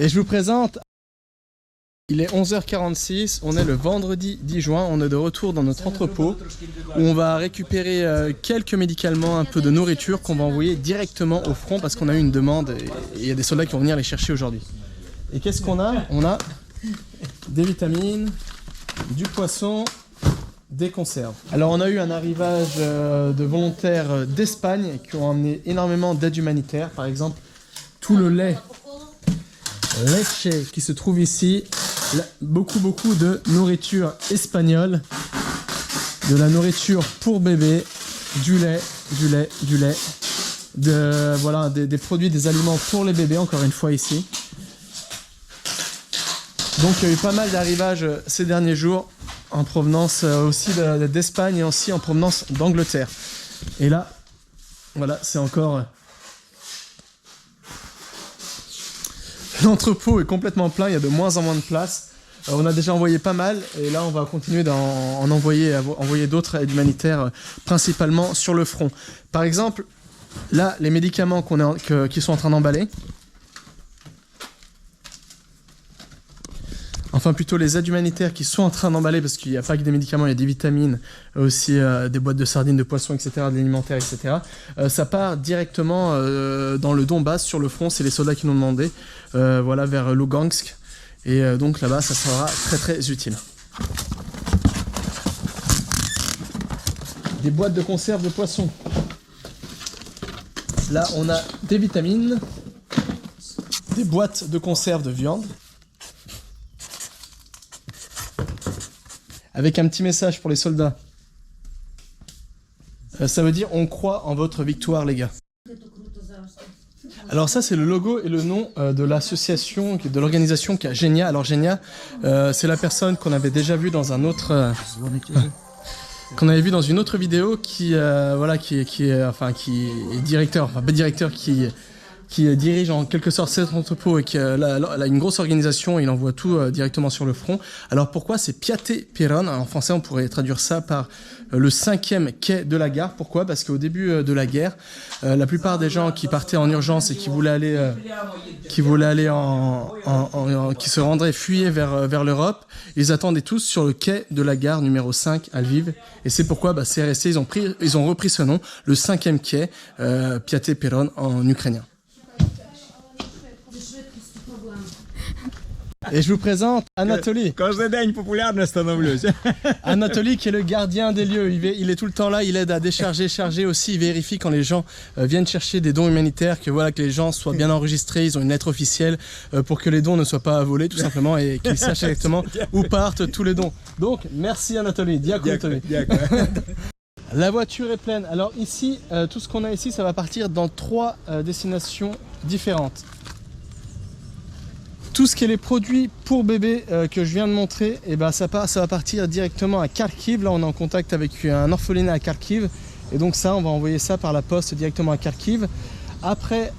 Et je vous présente, il est 11h46, on est le vendredi 10 juin, on est de retour dans notre entrepôt où on va récupérer quelques médicaments, un peu de nourriture qu'on va envoyer directement au front parce qu'on a eu une demande et il y a des soldats qui vont venir les chercher aujourd'hui. Et qu'est-ce qu'on a? On a des vitamines, du poisson, des conserves. Alors on a eu un arrivage de volontaires d'Espagne qui ont amené énormément d'aide humanitaire, par exemple tout le lait leche qui se trouve ici, beaucoup de nourriture espagnole, de la nourriture pour bébé, du lait, voilà, des produits, des aliments pour les bébés, encore une fois ici. Donc il y a eu pas mal d'arrivages ces derniers jours en provenance aussi d'Espagne et aussi en provenance d'Angleterre. Et là, voilà, c'est encore... L'entrepôt est complètement plein, il y a de moins en moins de place. On a déjà envoyé pas mal et là on va continuer d'en envoyer d'autres aides humanitaires, principalement sur le front. Par exemple, là, les médicaments qui sont en train d'emballer. Enfin plutôt les aides humanitaires qui sont en train d'emballer parce qu'il n'y a pas que des médicaments, il y a des vitamines, aussi des boîtes de sardines, de poissons, etc., de l'alimentaire, etc. Ça part directement dans le Donbass, sur le front, c'est les soldats qui nous ont demandé, voilà, vers Lugansk. Et donc là-bas, ça sera très utile. Des boîtes de conserve de poissons. Là, on a des vitamines, des boîtes de conserve de viande. Avec un petit message pour les soldats. Ça veut dire « On croit en votre victoire, les gars ». Alors ça, c'est le logo et le nom de l'association, de l'organisation qui a Genia. Alors Genia, c'est la personne qu'on avait déjà vue dans un autre... qu'on avait vu dans une autre vidéo qui est directeur, enfin pas directeur, qui dirige en quelque sorte cet entrepôt et qui a une grosse organisation et il envoie tout directement sur le front. Alors pourquoi? C'est Piaté Peron. En français, on pourrait traduire ça par le 5e quai de la gare. Pourquoi? Parce qu'au début de la guerre, la plupart des gens qui partaient en urgence et qui se rendraient, fuyaient vers l'Europe, ils attendaient tous sur le quai de la gare numéro 5 à Lviv. Et c'est pourquoi c'est resté, ils ont repris ce nom, le 5e quai, Piaté Peron en ukrainien. Et je vous présente Anatoly. Каждый день популярно становлюсь. Anatoly qui est le gardien des lieux. Il est tout le temps là, il aide à décharger, charger aussi, il vérifie quand les gens viennent chercher des dons humanitaires, que les gens soient bien enregistrés, ils ont une lettre officielle pour que les dons ne soient pas volés tout simplement et qu'ils sachent exactement où partent tous les dons. Donc merci Anatoly, Diakou Anatoly. La voiture est pleine. Alors ici, tout ce qu'on a ici, ça va partir dans 3 destinations différentes. Tout ce qui est les produits pour bébé que je viens de montrer, et ça va partir directement à Kharkiv. Là, on est en contact avec un orphelinat à Kharkiv. Et donc ça, on va envoyer ça par la poste directement à Kharkiv. Après,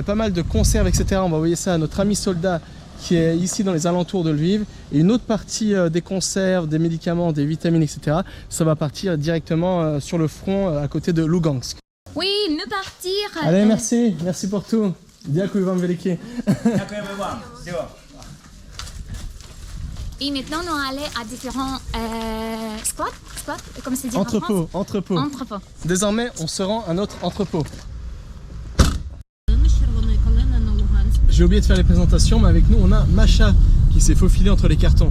pas mal de conserves, etc. On va envoyer ça à notre ami soldat qui est ici dans les alentours de Lviv. Et une autre partie des conserves, des médicaments, des vitamines, etc. Ça va partir directement sur le front à côté de Lugansk. Oui, nous partir. Allez, merci pour tout. Dziękuję wam wielkie. Et maintenant, nous allons aller à différents squats, comme c'est dit Entrepôt. Entrepôt. Désormais, on se rend à notre entrepôt. J'ai oublié de faire les présentations, mais avec nous, on a Macha qui s'est faufilée entre les cartons.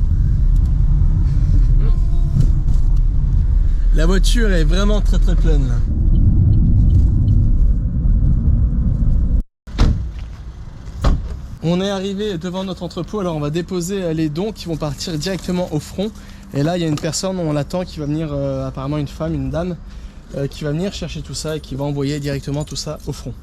La voiture est vraiment très pleine là. On est arrivé devant notre entrepôt, alors on va déposer les dons qui vont partir directement au front. Et là, il y a une personne, on l'attend, qui va venir, apparemment une femme, une dame, qui va venir chercher tout ça et qui va envoyer directement tout ça au front.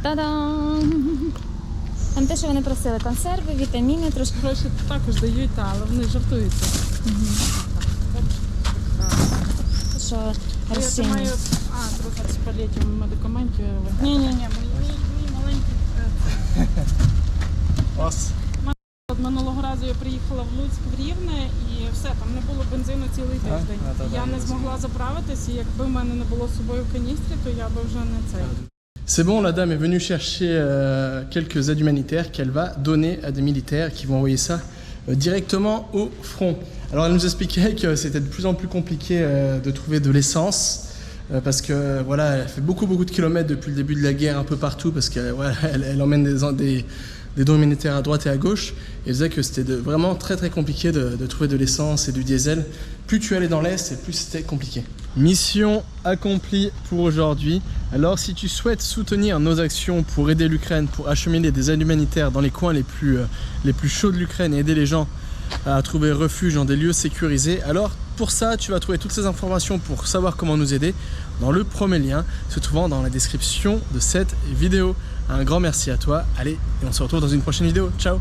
Та-дам! Там те, що вони просили, консерви, вітаміни, трошки. Гроші також дають, але вони жартуються. що Я маю розчинність. трохи з палетів медикаментів. Ні, мій маленький. Ос. От минулого разу я приїхала в Луцьк, в Рівне, і все, там не було бензину цілий тиждень. Я не змогла заправитись, і якби в мене не було з собою каністрі, то я би вже не цей. C'est bon, la dame est venue chercher quelques aides humanitaires qu'elle va donner à des militaires qui vont envoyer ça directement au front. Alors elle nous expliquait que c'était de plus en plus compliqué de trouver de l'essence parce que voilà, elle fait beaucoup de kilomètres depuis le début de la guerre un peu partout parce qu'elle voilà, elle emmène des dons humanitaires à droite et à gauche et elle disait que c'était vraiment très compliqué de trouver de l'essence et du diesel. Plus tu allais dans l'Est et plus c'était compliqué. Mission accomplie pour aujourd'hui. Alors si tu souhaites soutenir nos actions pour aider l'Ukraine, pour acheminer des aides humanitaires dans les coins les plus chauds de l'Ukraine et aider les gens à trouver refuge dans des lieux sécurisés, alors pour ça tu vas trouver toutes ces informations pour savoir comment nous aider dans le premier lien se trouvant dans la description de cette vidéo. Un grand merci à toi, allez, et on se retrouve dans une prochaine vidéo, ciao.